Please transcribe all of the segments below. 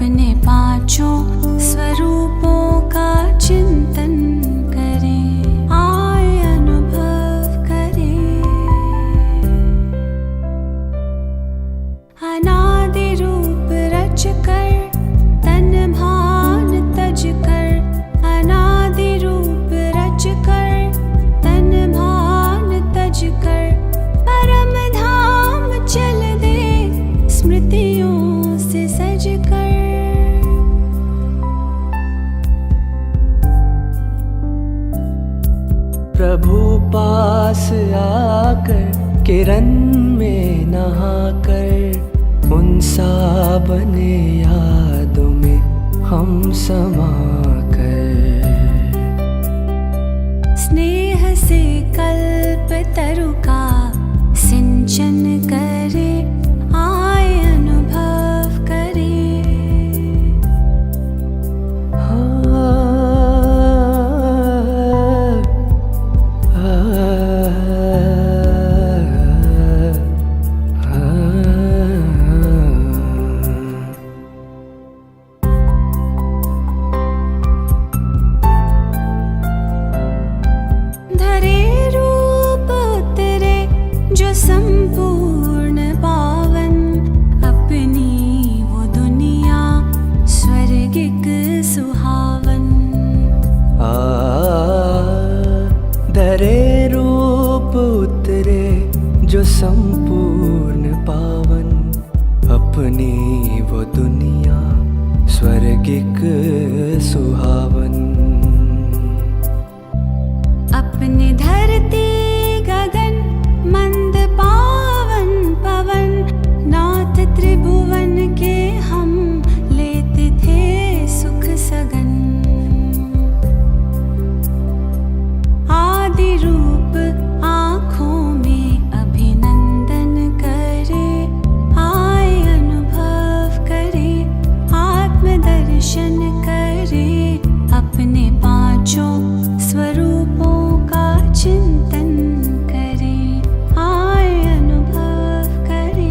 अपने पांचों स्वरूपों का चिंतन करें, आए अनुभव करें। अनादि रूप रच कर तन भान तज कर, अनादि रूप रच कर तन भान तज कर, परम धाम चल दे स्मृतियों से सज कर। प्रभु पास आकर किरण में नहाकर, उन सावन यादों में हम समा कर, स्नेह से कल्प तरु का सिंचन करे, आए अनुभव करे। धरे रूप उतरे जो संपूर्ण पावन, अपनी वो दुनिया स्वर्गिक सुहावन। धरे रूप उतरे जो संपूर्ण पावन, अपनी वो दुनिया स्वर्गिक सुहावन। अपने धरती गगन मंद पावन पवन, नाथ त्रिभुवन के हम लेते थे सुख सगन। आदि रूप आँखों में अभिनंदन करे, आए अनुभव करे, आत्मदर्शन करे, अपने पांचों स्वरूपों का चिंतन करे, आए अनुभव करे।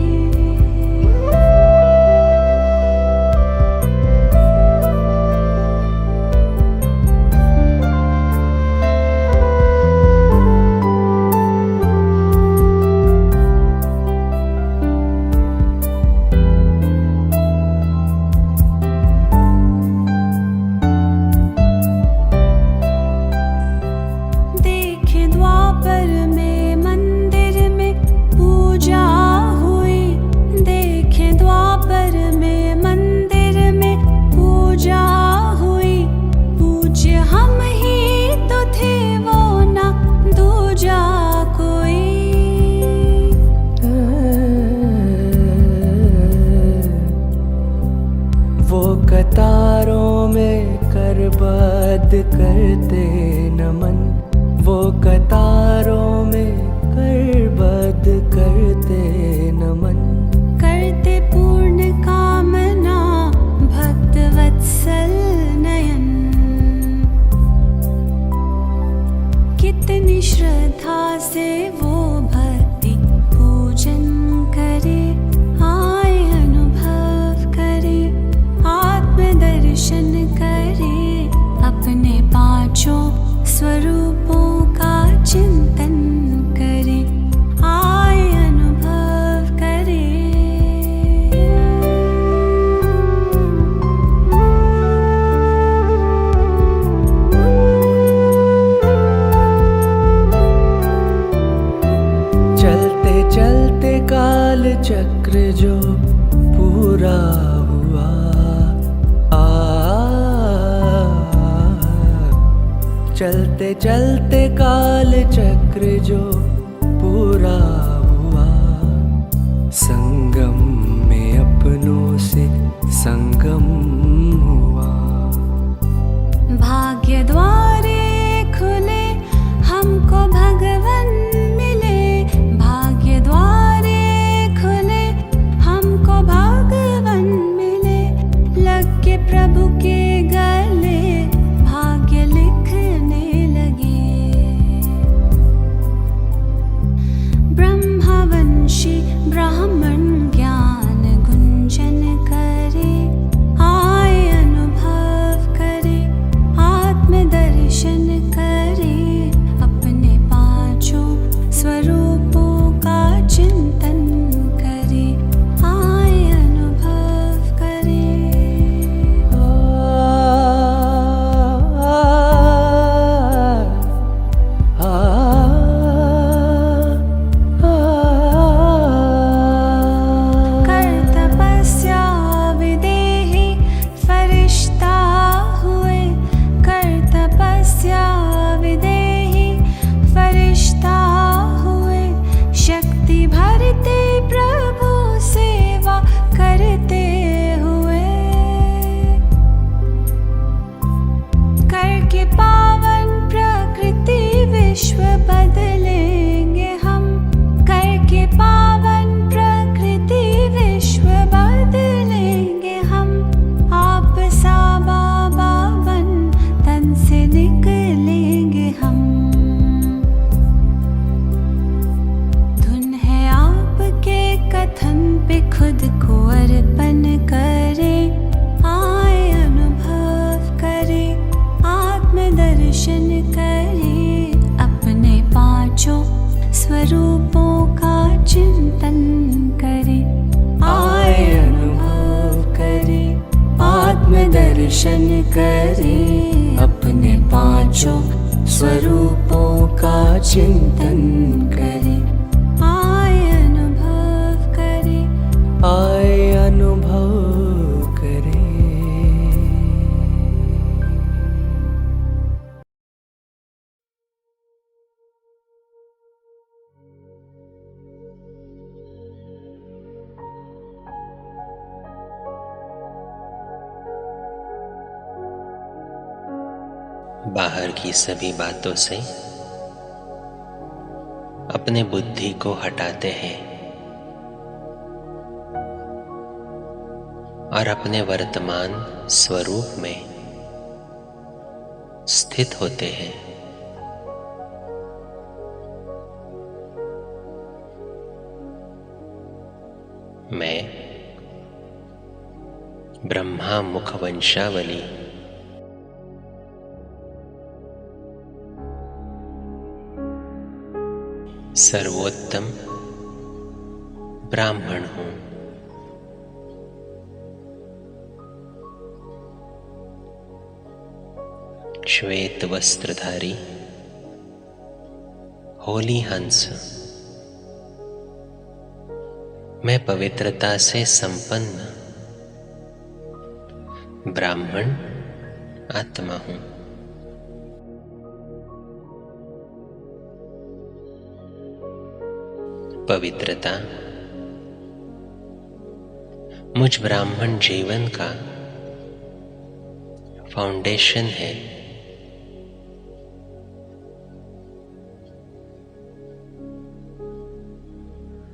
देखें द्वापर में मंदिर में पूजा हुई, देखें द्वापर में मंदिर में पूजा हुई, पूज्य हम ही तो थे वो ना दूजा कोई। वो कतारों में करबद्ध करते नमन, वो कतारों में करबद्ध करते नमन, करते पूर्ण कामना भक्त वत्सल नयन। कितनी श्रद्धा से वो भक्ति पूजन करे, आए अनुभव करे, आत्मदर्शन करे, अपने पांचों स्वरूपों का चिंतन करे, आए अनुभव करे। चलते चलते काल चक्र जो पूरा हुआ, चलते चलते काल चक्र जो पूरा हुआ, संगम में अपनों से संगम हुआ। भाग्य द्वारे खुले हमको भगवन मिले, भाग्य द्वारे खुले हमको भगवन मिले, लग के प्रभु के गले भाग्य लिखने लगे। ब्रह्मवंशी ब्राह्मण ज्ञान गुंजन करे, करके पावन प्रकृति विश्व बदलेंगे हम, करके पावन प्रकृति विश्व बदलेंगे हम। आप सा बाबा बन तन से निकलेंगे हम। धुन है आपके कथन पे खुद को अर्पण करें, आए अनुभव करें, आत्मदर्शन करें, अपने पांचों स्वरूपों का चिंतन करें। आए अनुभव करें, आत्मदर्शन करें, अपने पांचों स्वरूपों का चिंतन करें। आए अनुभव करें, आए अनुभव करें। बाहर की सभी बातों से अपने बुद्धि को हटाते हैं और अपने वर्तमान स्वरूप में स्थित होते हैं। मैं ब्रह्मा मुख वंशावली सर्वोत्तम ब्राह्मण हूं। श्वेत वस्त्रधारी होली हंस, मैं पवित्रता से संपन्न ब्राह्मण आत्मा हूं। पवित्रता मुझ ब्राह्मण जीवन का फाउंडेशन है।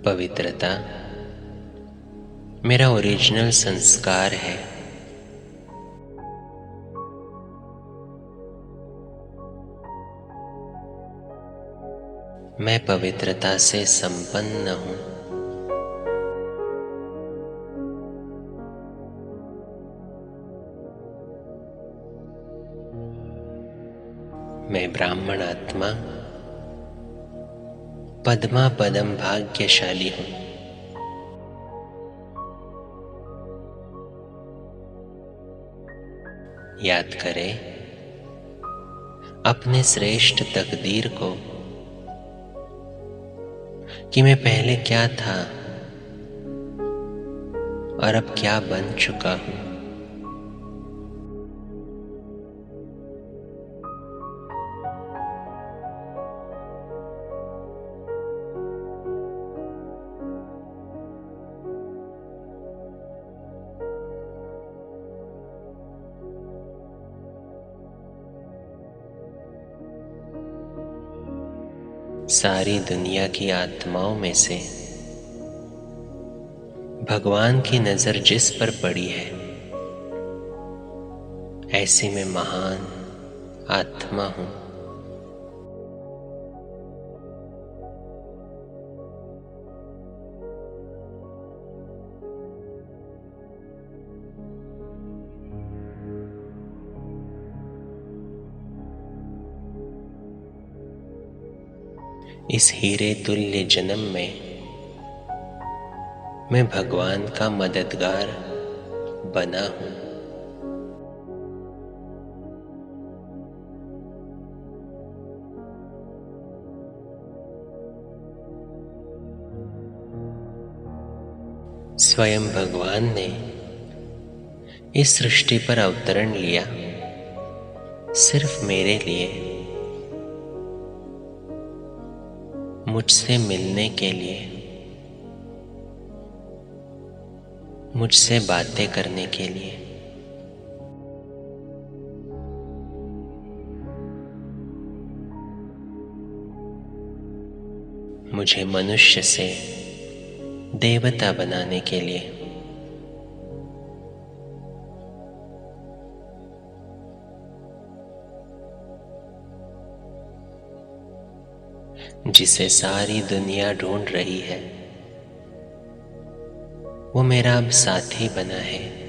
पवित्रता मेरा ओरिजिनल संस्कार है। मैं पवित्रता से संपन्न हूं। मैं ब्राह्मण आत्मा पद्मा पदम भाग्यशाली हूं। याद करें अपने श्रेष्ठ तकदीर को कि मैं पहले क्या था और अब क्या बन चुका हूं। सारी दुनिया की आत्माओं में से भगवान की नजर जिस पर पड़ी है, ऐसी मैं महान आत्मा हूं। इस हीरे तुल्य जन्म में मैं भगवान का मददगार बना हूं। स्वयं भगवान ने इस सृष्टि पर अवतरण लिया सिर्फ मेरे लिए, मुझसे मिलने के लिए, मुझसे बातें करने के लिए। मुझे मनुष्य से देवता बनाने के लिए। जिसे सारी दुनिया ढूंढ रही है, वो मेरा अब साथी बना है।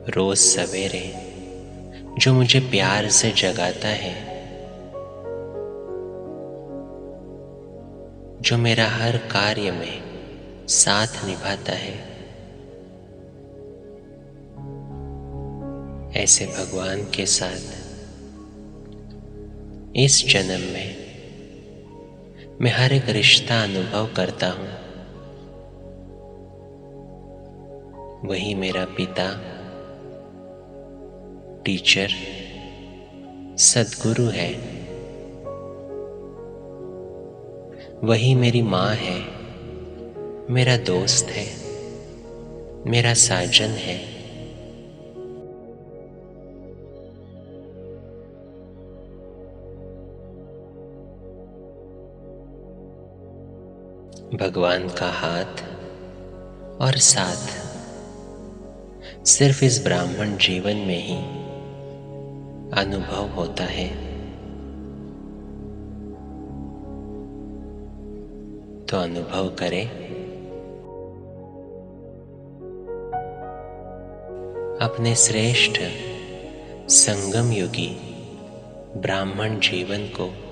रोज सवेरे जो मुझे प्यार से जगाता है, जो मेरा हर कार्य में साथ निभाता है, ऐसे भगवान के साथ इस जन्म में मैं हर एक रिश्ता अनुभव करता हूं। वही मेरा पिता, टीचर, सद्गुरु है। वही मेरी माँ है, मेरा दोस्त है, मेरा साजन है। भगवान का हाथ और साथ सिर्फ इस ब्राह्मण जीवन में ही अनुभव होता है। तो अनुभव करें अपने श्रेष्ठ संगम युगी ब्राह्मण जीवन को।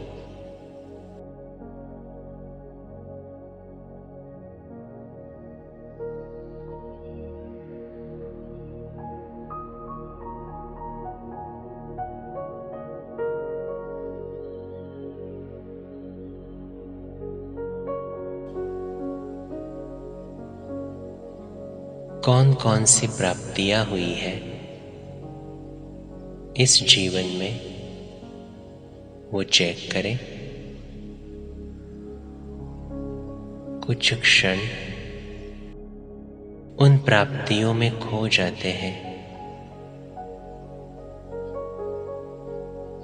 कौन कौन सी प्राप्तियां हुई है इस जीवन में, वो चेक करें। कुछ क्षण उन प्राप्तियों में खो जाते हैं,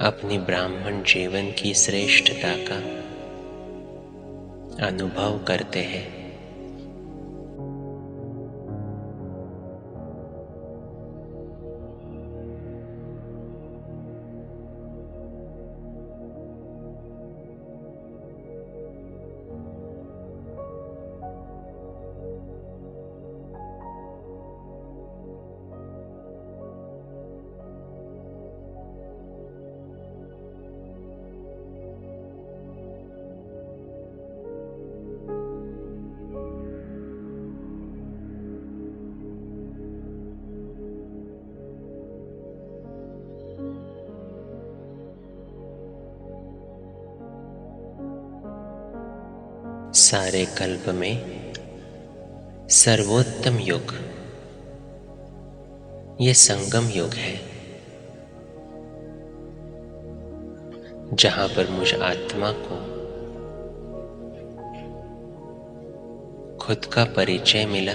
अपनी ब्राह्मण जीवन की श्रेष्ठता का अनुभव करते हैं। सारे कल्प में सर्वोत्तम युग ये संगम युग है, जहां पर मुझ आत्मा को खुद का परिचय मिला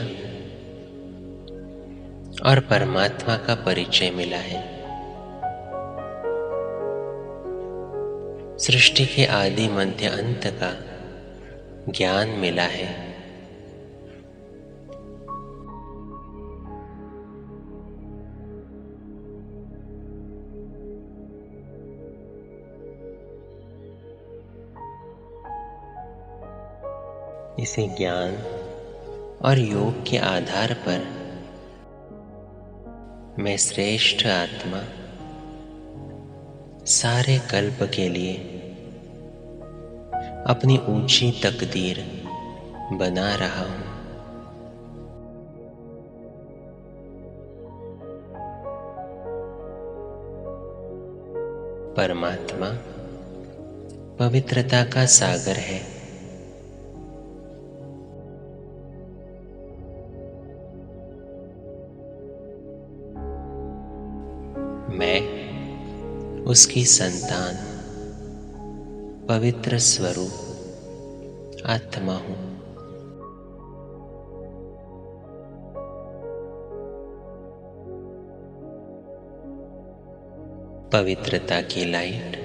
और परमात्मा का परिचय मिला है। सृष्टि के आदि मध्य अंत का ज्ञान मिला है। इसी ज्ञान और योग के आधार पर मैं श्रेष्ठ आत्मा सारे कल्प के लिए अपनी ऊंची तकदीर बना रहा हूं। परमात्मा पवित्रता का सागर है। मैं उसकी संतान पवित्र स्वरूप आत्मा हूं। पवित्रता की लाइट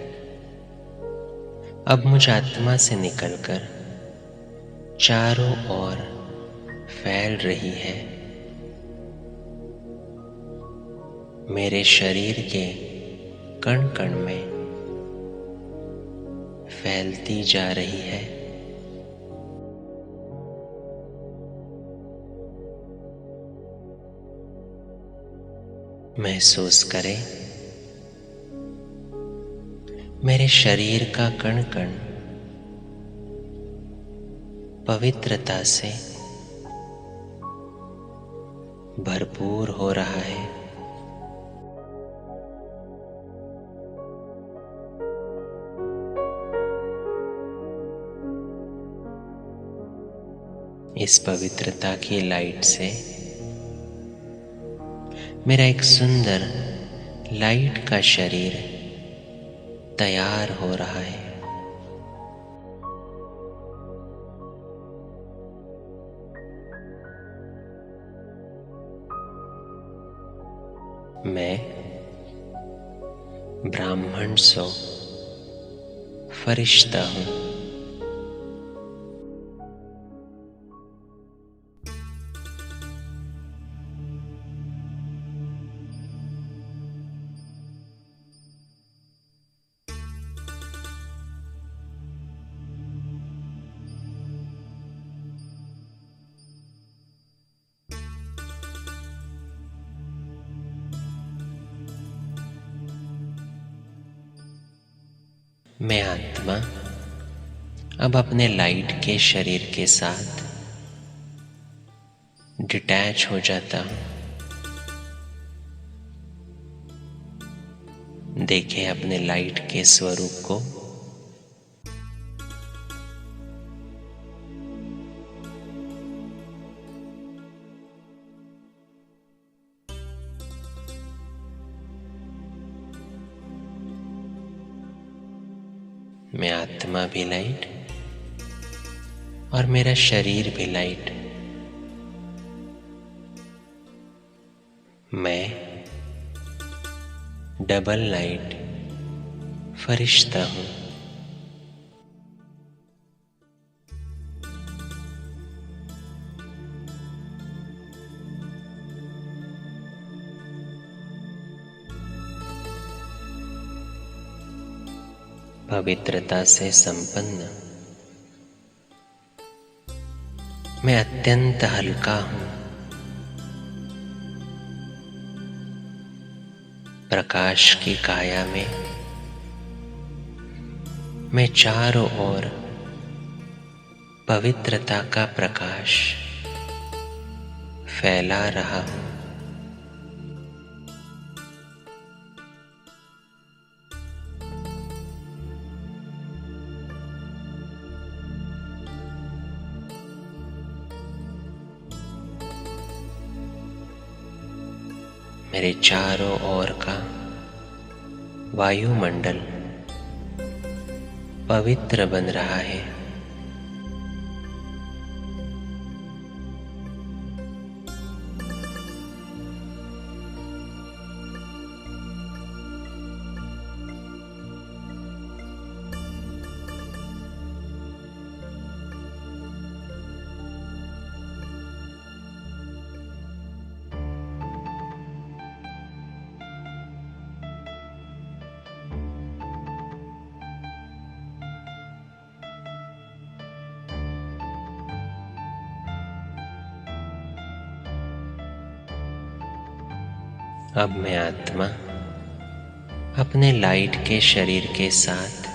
अब मुझ आत्मा से निकलकर चारों ओर फैल रही है। मेरे शरीर के कण कण में फैलती जा रही है। महसूस करें, मेरे शरीर का कण कण पवित्रता से भरपूर हो रहा है। इस पवित्रता की लाइट से मेरा एक सुंदर लाइट का शरीर तैयार हो रहा है। मैं ब्राह्मण सो फरिश्ता हूं। मैं आत्मा अब अपने लाइट के शरीर के साथ डिटैच हो जाता हूं। देखें अपने लाइट के स्वरूप को। मैं आत्मा भी लाइट और मेरा शरीर भी लाइट। मैं डबल लाइट फरिश्ता हूं। पवित्रता से संपन्न मैं अत्यंत हल्का हूं। प्रकाश की काया में मैं चारों ओर पवित्रता का प्रकाश फैला रहा हूं। मेरे चारों ओर का वायुमंडल पवित्र बन रहा है। अब मैं आत्मा अपने लाइट के शरीर के साथ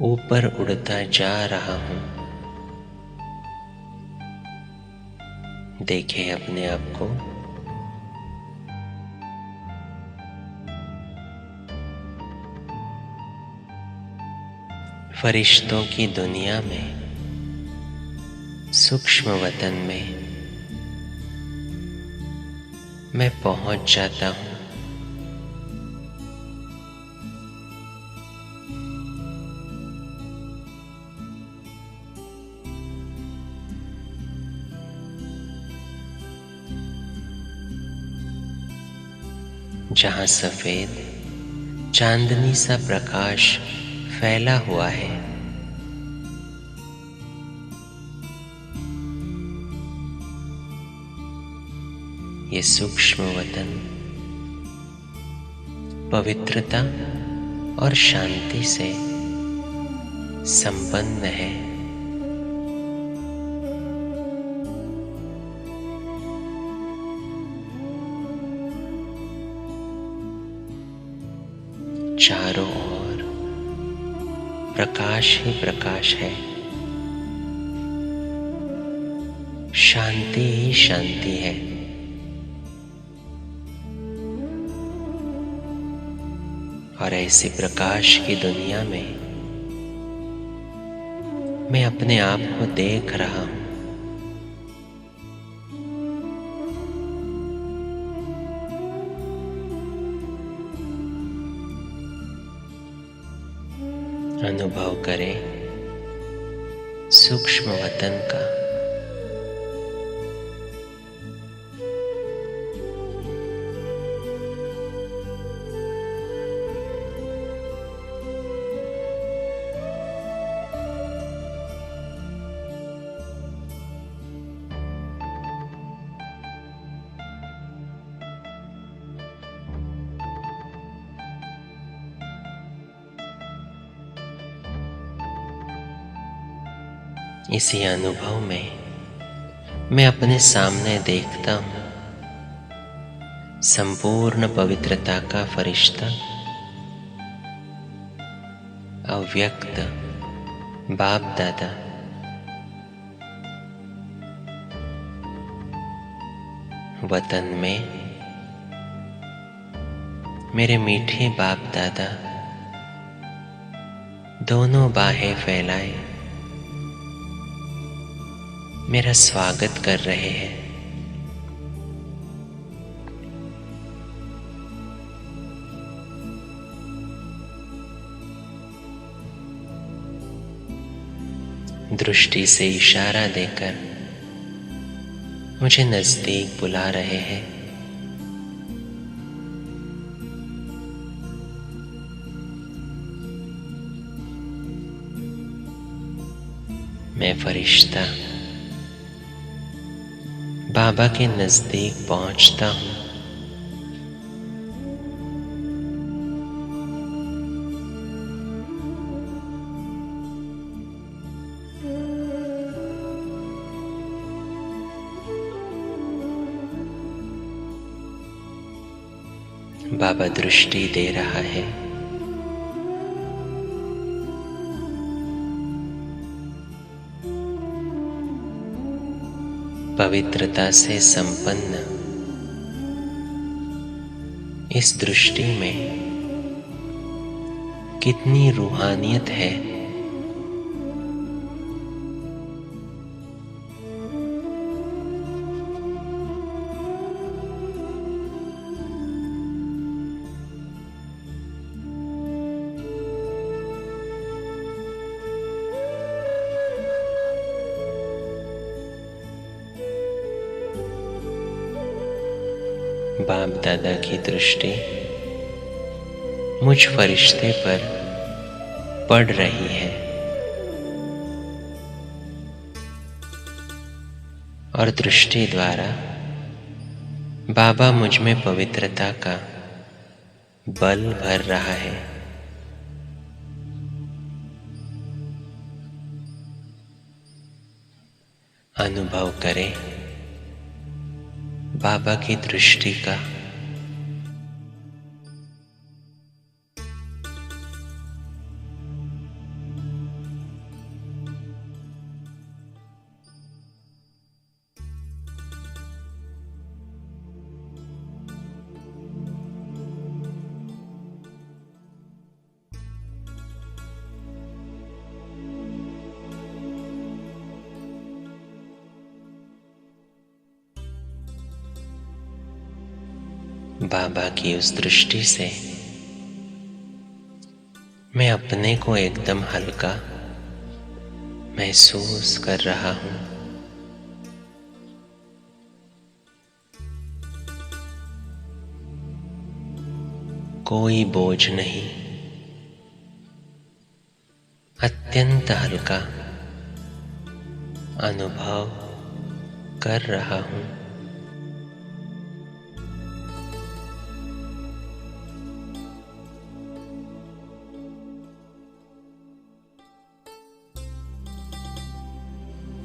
ऊपर उड़ता जा रहा हूं। देखें अपने आप को। फरिश्तों की दुनिया में, सूक्ष्म वतन में मैं पहुंच जाता हूं। जहां सफेद चांदनी सा प्रकाश फैला हुआ है। ये सूक्ष्म वतन पवित्रता और शांति से संपन्न है। चारों ओर प्रकाश ही प्रकाश है, शांति ही शांति है। और ऐसे प्रकाश की दुनिया में मैं अपने आप को देख रहा हूं। अनुभव करें सूक्ष्म वतन का। इसी अनुभव में मैं अपने सामने देखता हूं संपूर्ण पवित्रता का फरिश्ता, अव्यक्त बाप दादा। वतन में मेरे मीठे बाप दादा दोनों बाहें फैलाए मेरा स्वागत कर रहे हैं। दृष्टि से इशारा देकर मुझे नजदीक बुला रहे हैं। मैं फरिश्ता बाबा के नजदीक पहुंचता हूं। बाबा दृष्टि दे रहा है। पवित्रता से संपन्न इस दृष्टि में कितनी रूहानियत है। बाप दादा की दृष्टि मुझ फरिश्ते पर पड़ रही है और दृष्टि द्वारा बाबा मुझ में पवित्रता का बल भर रहा है। अनुभव करें बाबा की दृष्टि का। बाबा की उस दृष्टि से मैं अपने को एकदम हल्का महसूस कर रहा हूं। कोई बोझ नहीं, अत्यंत हल्का अनुभव कर रहा हूं।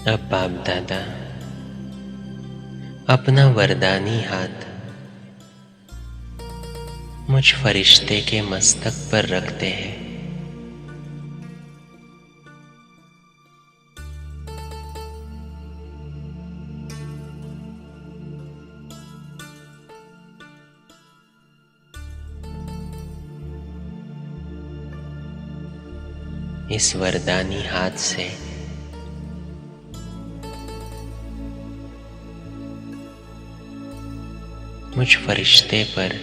अब बाप दादा अपना वरदानी हाथ मुझ फरिश्ते के मस्तक पर रखते हैं। इस वरदानी हाथ से मुझ फरिश्ते पर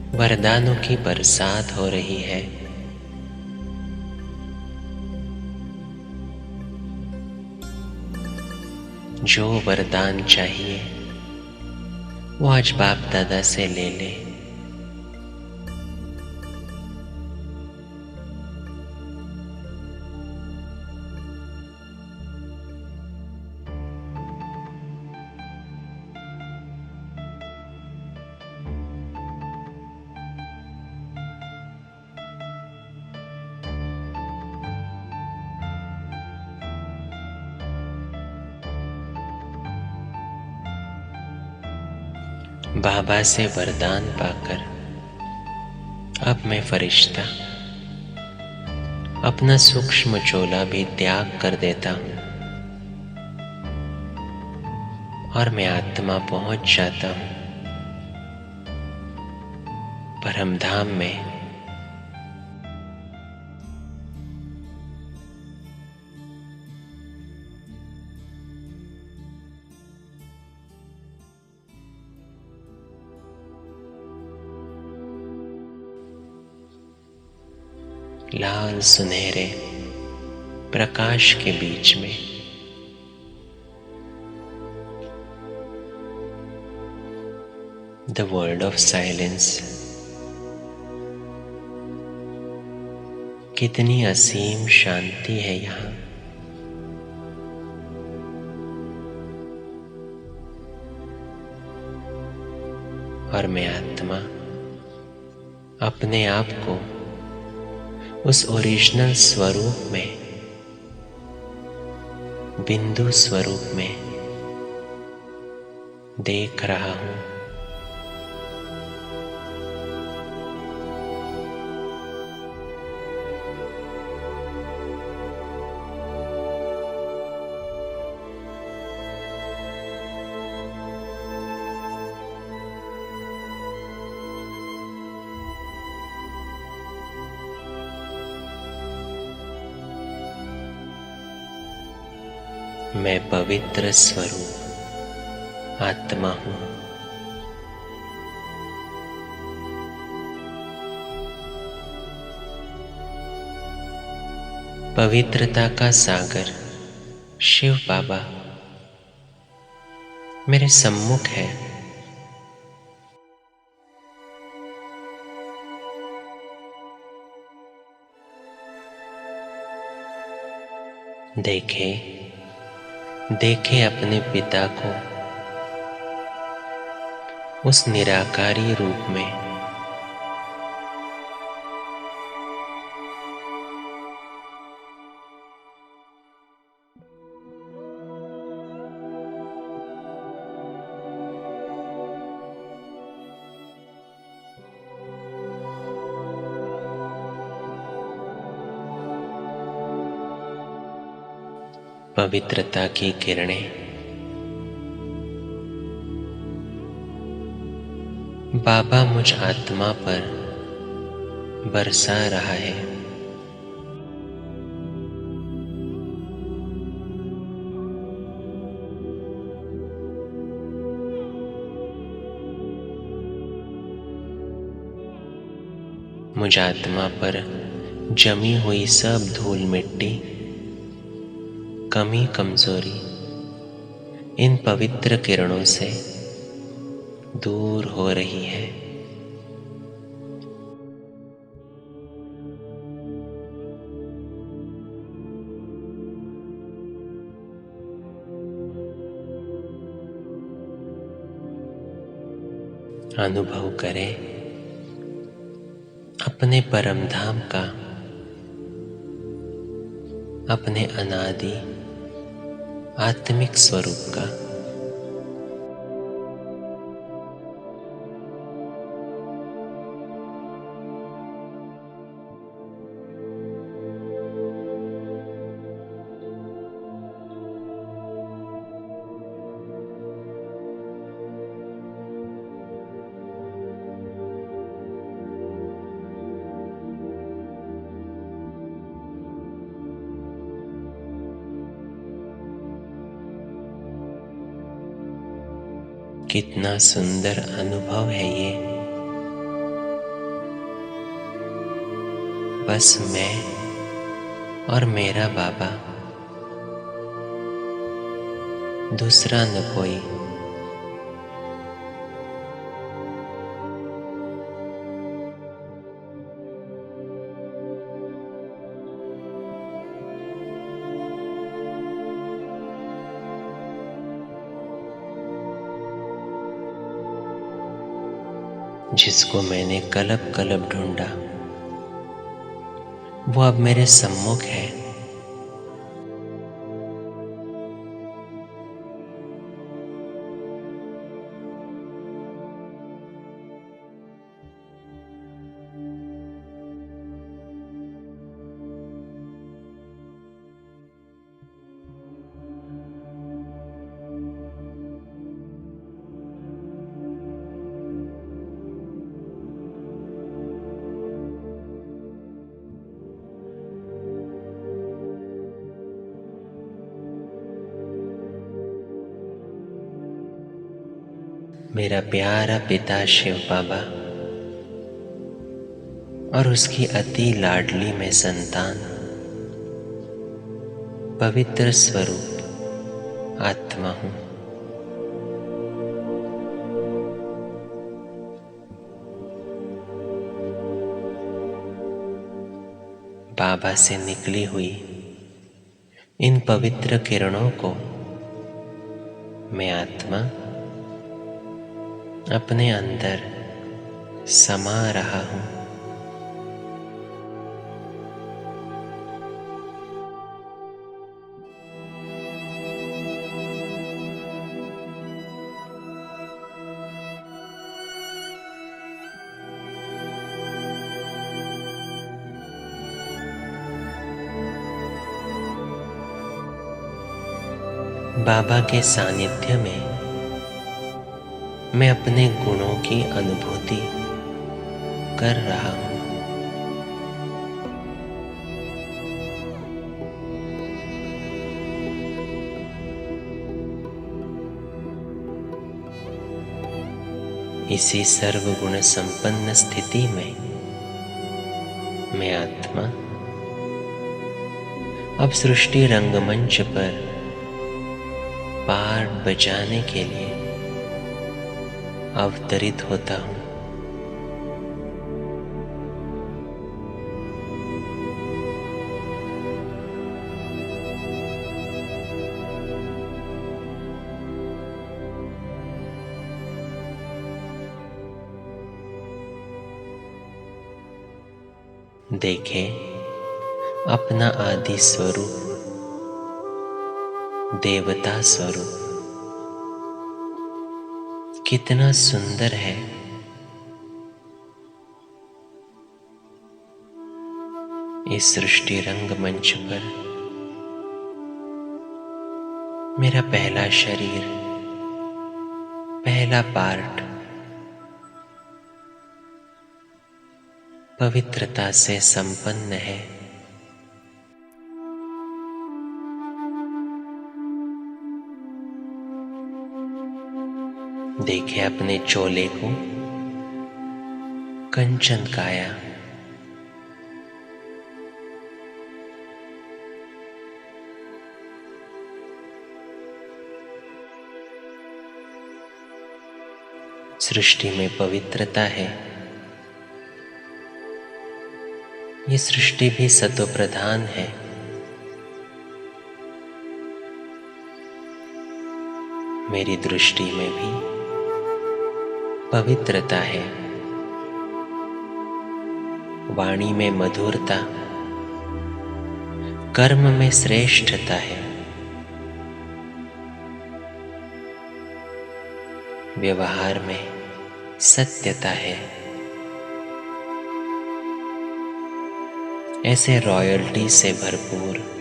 वरदानों की बरसात हो रही है। जो वरदान चाहिए वो आज बाप दादा से ले ले। बाबा से वरदान पाकर अब मैं फरिश्ता अपना सूक्ष्म चोला भी त्याग कर देता हूं और मैं आत्मा पहुंच जाता हूं परम धाम में। लाल सुनहरे प्रकाश के बीच में द वर्ल्ड ऑफ साइलेंस कितनी असीम शांति है यहाँ। और मैं आत्मा अपने आप को उस ओरिजिनल स्वरूप में, बिंदु स्वरूप में देख रहा हूं। मैं पवित्र स्वरूप आत्मा हूं। पवित्रता का सागर शिव बाबा मेरे सम्मुख है। देखे देखे अपने पिता को उस निराकारी रूप में। पवित्रता की किरणें बाबा मुझ आत्मा पर बरसा रहा है। मुझ आत्मा पर जमी हुई सब धूल मिट्टी, कमी कमजोरी इन पवित्र किरणों से दूर हो रही है। अनुभव करें अपने परम धाम का, अपने अनादि आत्मिक स्वरूप का। कितना सुंदर अनुभव है ये। बस मैं और मेरा बाबा, दूसरा न कोई। जिसको मैंने कलब कलब ढूंढा वो अब मेरे सम्मुख है। मेरा प्यारा पिता शिव बाबा और उसकी अति लाडली मैं संतान, पवित्र स्वरूप आत्मा हूं। बाबा से निकली हुई इन पवित्र किरणों को मैं आत्मा अपने अंदर समा रहा हूं। बाबा के सानिध्य में मैं अपने गुणों की अनुभूति कर रहा हूं। इसी सर्वगुण संपन्न स्थिति में मैं आत्मा अब सृष्टि रंगमंच पर पार्ट बजाने के लिए अवतरित होता हूं। देखें अपना आदि स्वरूप, देवता स्वरूप कितना सुंदर है। इस सृष्टि रंगमंच पर मेरा पहला शरीर, पहला पार्ट पवित्रता से संपन्न है। देखे अपने चोले को, कंचन काया, सृष्टि में पवित्रता है। ये सृष्टि भी सतो प्रधान है। मेरी दृष्टि में भी पवित्रता है, वाणी में मधुरता, कर्म में श्रेष्ठता है, व्यवहार में सत्यता है। ऐसे रॉयल्टी से भरपूर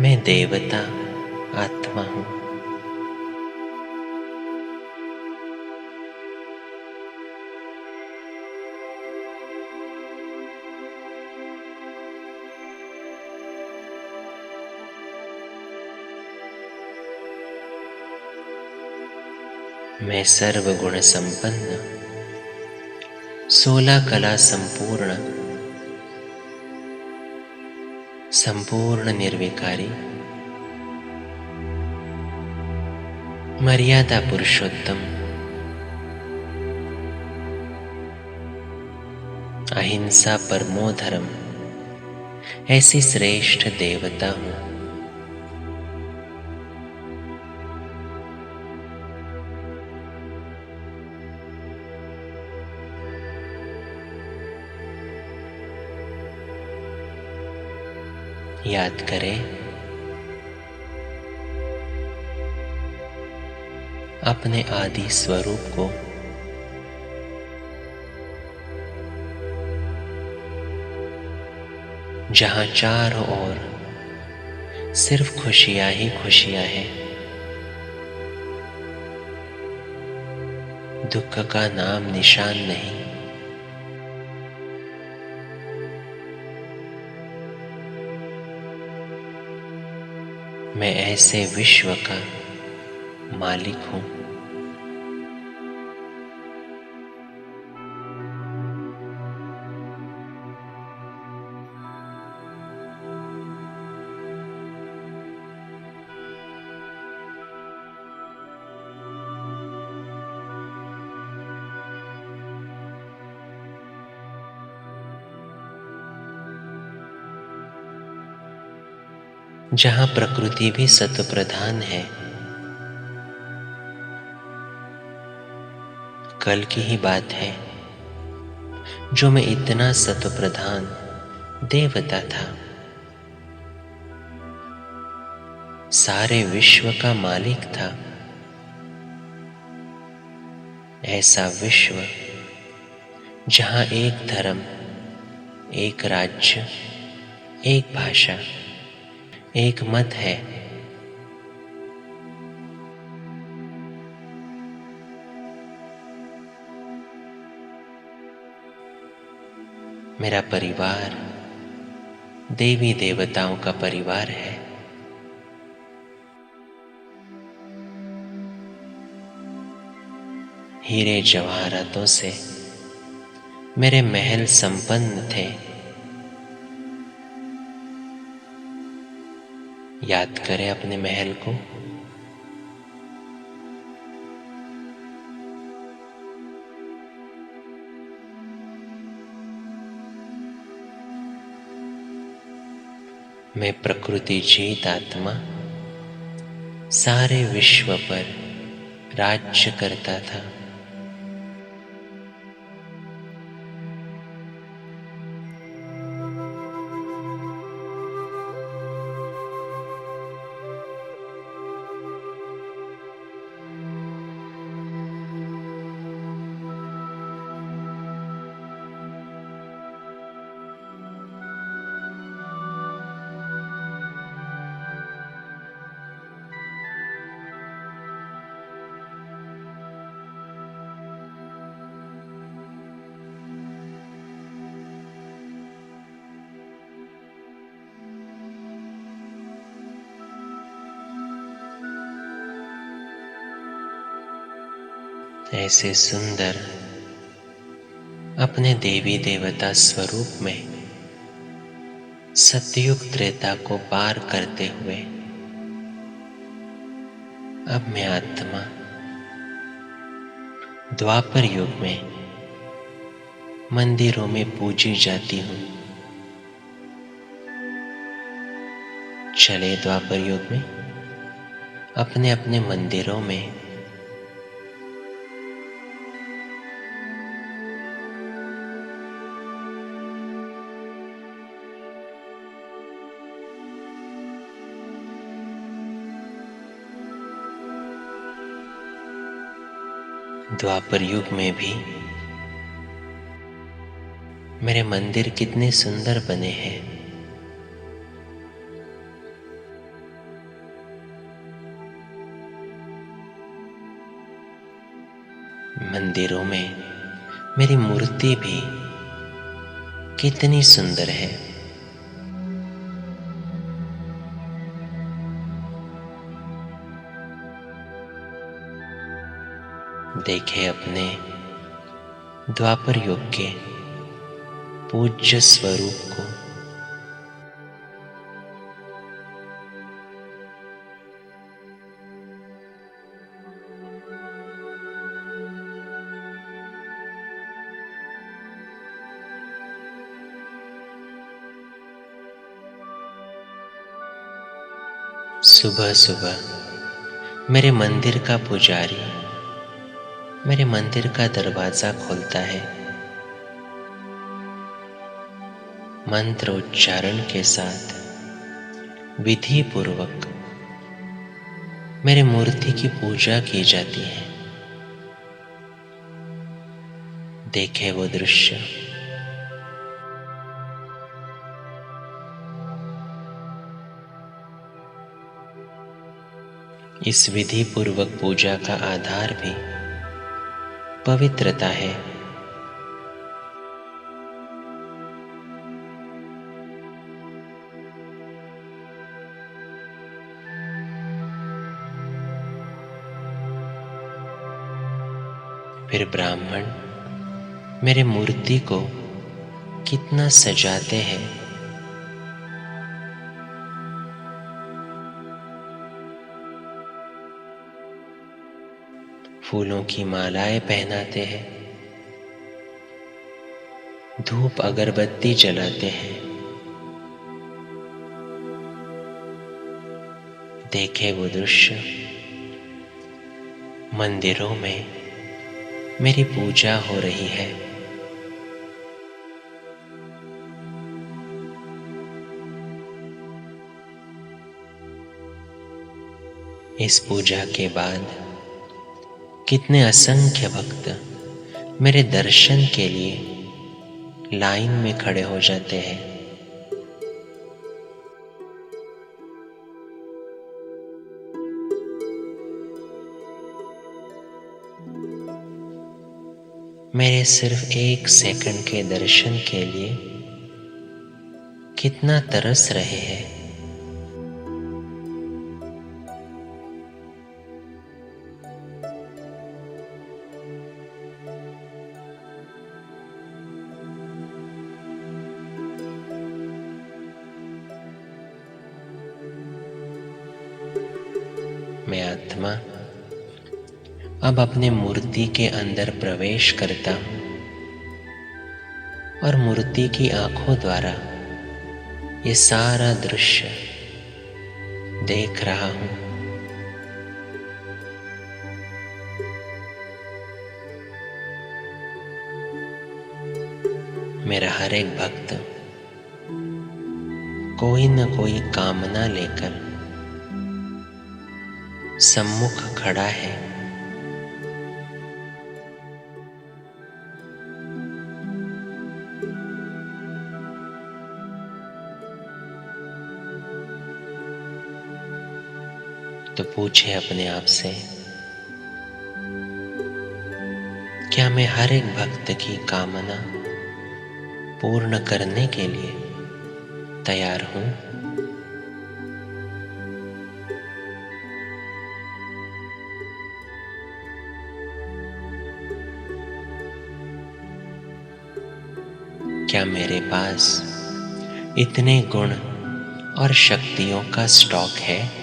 मैं देवता आत्मा हूं। मैं सर्वगुण संपन्न, 16 कला संपूर्ण, संपूर्ण निर्विकारी, मर्यादा पुरुषोत्तम, अहिंसा परमो धर्म, ऐसी श्रेष्ठ देवता हूं। याद करें, अपने आदि स्वरूप को। जहां चारों ओर सिर्फ खुशियां ही खुशियां हैं, दुख का नाम निशान नहीं। मैं ऐसे विश्व का मालिक हूं। जहां प्रकृति भी सत्व प्रधान है, कल की ही बात है जो मैं इतना सत्व प्रधान देवता था, सारे विश्व का मालिक था। ऐसा विश्व जहां एक धर्म, एक राज्य, एक भाषा, एक मत है। मेरा परिवार देवी देवताओं का परिवार है। हीरे जवाहरातों से मेरे महल संपन्न थे। याद करें अपने महल को। मैं प्रकृति जीत आत्मा सारे विश्व पर राज्य करता था। ऐसे सुंदर अपने देवी देवता स्वरूप में सतयुग त्रेता को पार करते हुए अब मैं आत्मा द्वापर युग में मंदिरों में पूजी जाती हूं। चले द्वापर युग में अपने अपने मंदिरों में द्वापर युग में भी मेरे मंदिर कितने सुंदर बने हैं। मंदिरों में मेरी मूर्ति भी कितनी सुंदर है। देखे अपने द्वापर युग के पूज्य स्वरूप को। सुबह सुबह मेरे मंदिर का पुजारी मेरे मंदिर का दरवाजा खोलता है। मंत्र उच्चारण के साथ विधि पूर्वक मेरी मूर्ति की पूजा की जाती है। देखे वो दृश्य। इस विधि पूर्वक पूजा का आधार भी पवित्रता है। फिर ब्राह्मण मेरे मूर्ति को कितना सजाते हैं। फूलों की मालाएं पहनाते हैं, धूप अगरबत्ती जलाते हैं। देखे वो दृश्य। मंदिरों में मेरी पूजा हो रही है। इस पूजा के बाद कितने असंख्य भक्त मेरे दर्शन के लिए लाइन में खड़े हो जाते हैं। मेरे सिर्फ 1 सेकंड के दर्शन के लिए कितना तरस रहे हैं। मैं आत्मा अब अपने मूर्ति के अंदर प्रवेश करता हूं और मूर्ति की आंखों द्वारा ये सारा दृश्य देख रहा हूं। मेरा हर एक भक्त कोई न कोई कामना लेकर सम्मुख खड़ा है। तो पूछे अपने आप से, क्या मैं हर एक भक्त की कामना पूर्ण करने के लिए तैयार हूं? क्या मेरे पास इतने गुण और शक्तियों का स्टॉक है?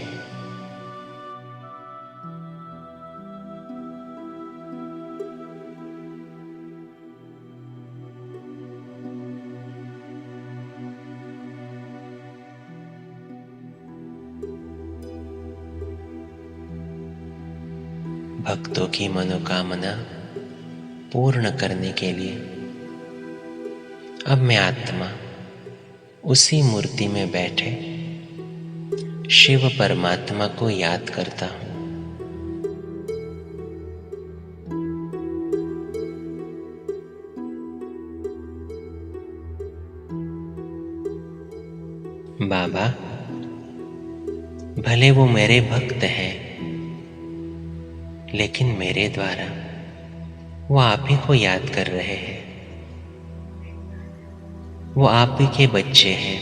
भक्तों की मनोकामना पूर्ण करने के लिए अब मैं आत्मा उसी मूर्ति में बैठे शिव परमात्मा को याद करता हूं। बाबा, भले वो मेरे भक्त हैं, लेकिन मेरे द्वारा वो आप ही को याद कर रहे हैं। वो आप ही के बच्चे हैं,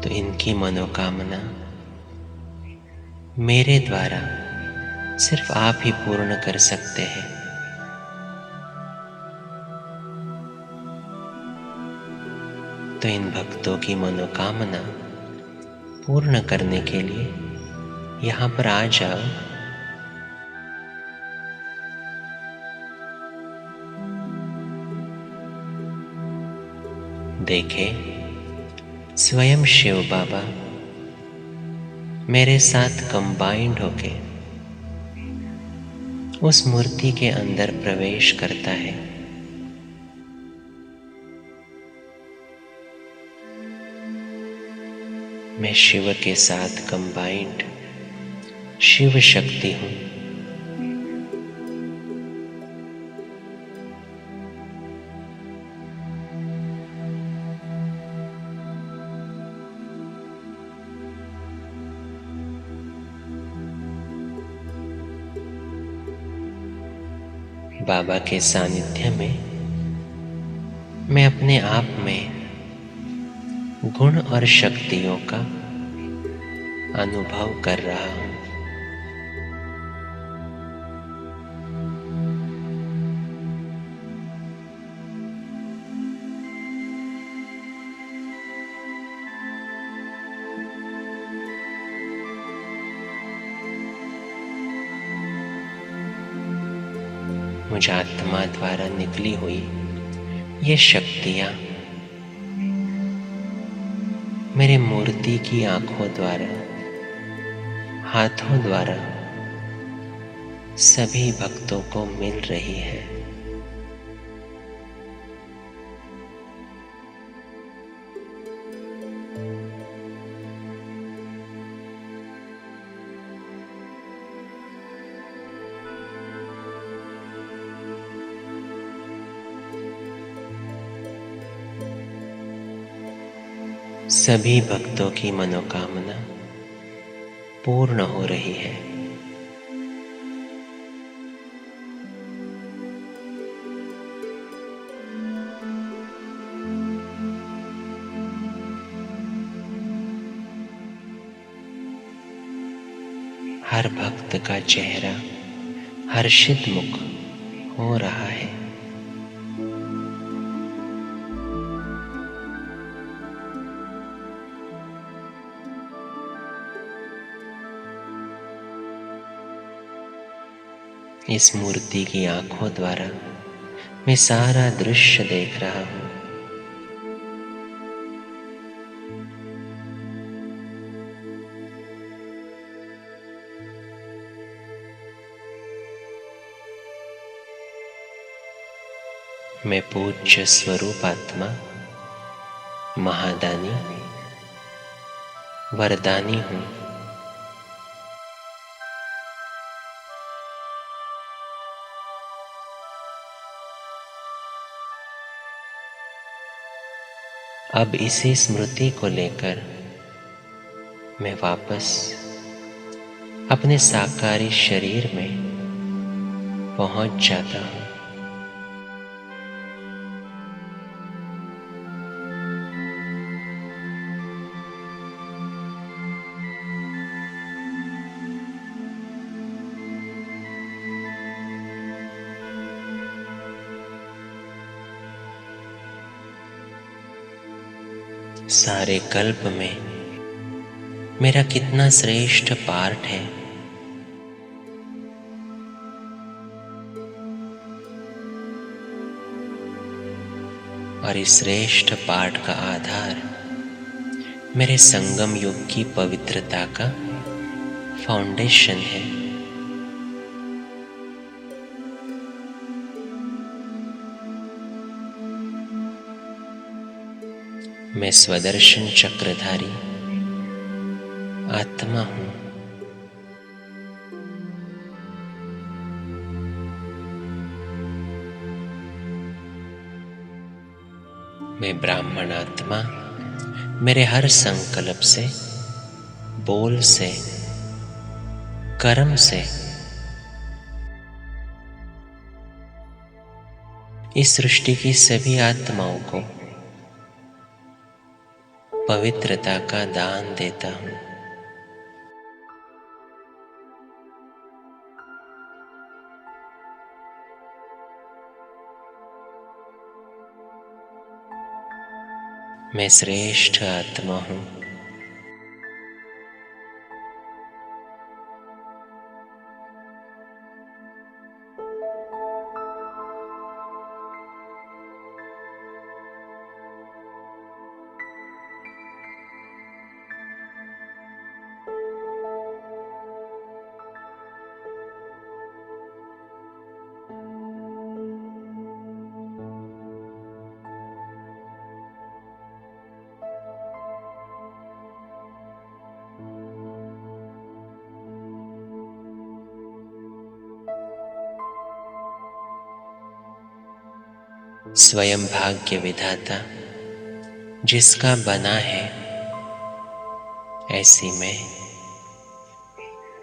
तो इनकी मनोकामना मेरे द्वारा सिर्फ आप ही पूर्ण कर सकते हैं। तो इन भक्तों की मनोकामना पूर्ण करने के लिए यहाँ पर आ जाओ। देखे, स्वयं शिव बाबा मेरे साथ कंबाइंड होके उस मूर्ति के अंदर प्रवेश करता है। मैं शिव के साथ कंबाइंड शिव शक्ति हूं। बाबा के सानिध्य में मैं अपने आप में गुण और शक्तियों का अनुभव कर रहा हूं। मुझ आत्मा द्वारा निकली हुई ये शक्तियां मेरे मूर्ति की आंखों द्वारा, हाथों द्वारा सभी भक्तों को मिल रही है। सभी भक्तों की मनोकामना पूर्ण हो रही है। हर भक्त का चेहरा हर्षित मुख हो रहा है। इस मूर्ति की आंखों द्वारा मैं सारा दृश्य देख रहा हूं। मैं पूज्य स्वरूप आत्मा महादानी वरदानी हूं। अब इसी स्मृति को लेकर मैं वापस अपने साकारी शरीर में पहुंच जाता हूं। सारे कल्प में मेरा कितना श्रेष्ठ पार्ट है। और इस श्रेष्ठ पाठ का आधार मेरे संगम युग की पवित्रता का फाउंडेशन है। मैं स्वदर्शन चक्रधारी आत्मा हूं। मैं ब्राह्मण आत्मा मेरे हर संकल्प से, बोल से, कर्म से इस सृष्टि की सभी आत्माओं को पवित्रता का दान देता हूं। मैं श्रेष्ठ आत्मा हूं। स्वयं भाग्य विधाता जिसका बना है, ऐसी मैं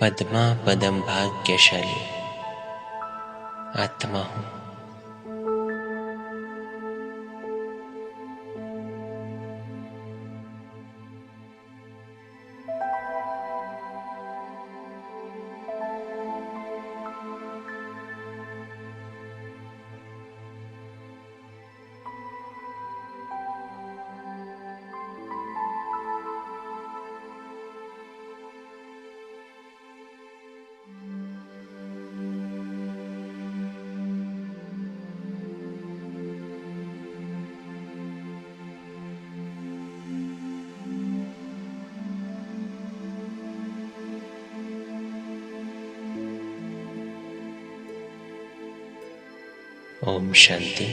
पद्मा पदम भाग्यशाली आत्मा हूं। ओम शांति।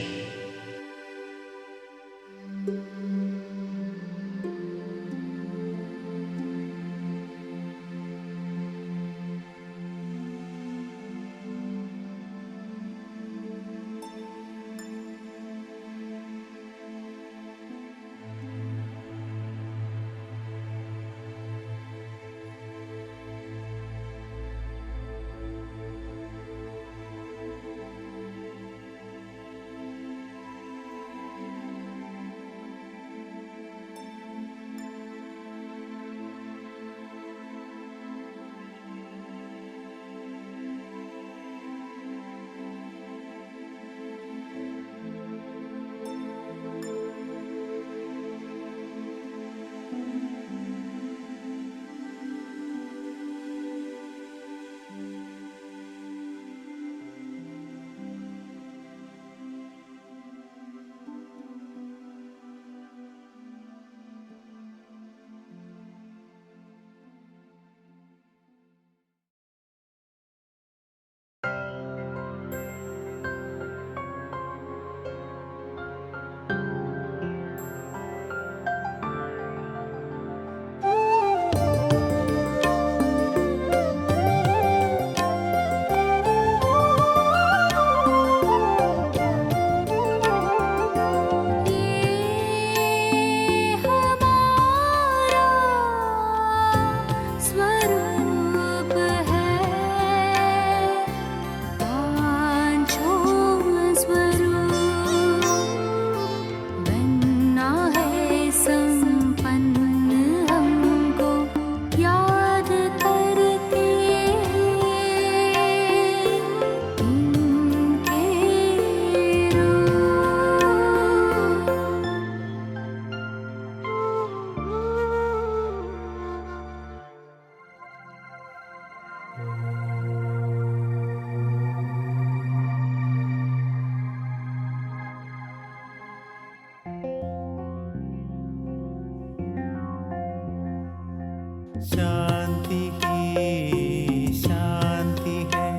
शांति ही शांति है,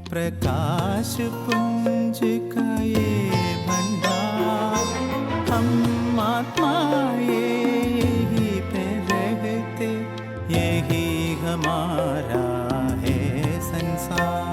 प्रकाश पुंज का ये भंडार। हम आत्माएं यही पे रहते, यही हमारा है संसार।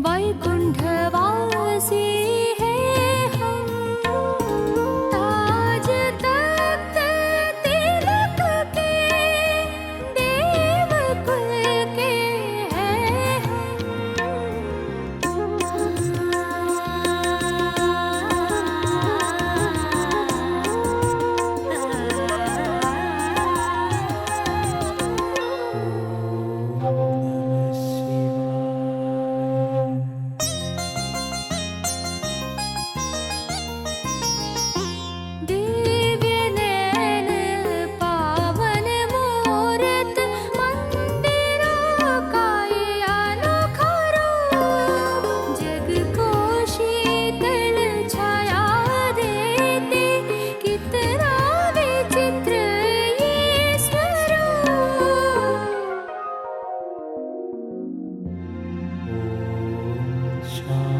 वैकुंठवासी है हम, ताज तख्त तिलक के देवकुल के हैं दिव्य नैन पावन मूरत मंदिरों का ये अनोखा रूप, जग को शीतल छाया देते, कितना विचित्र ये स्वरूप। शांति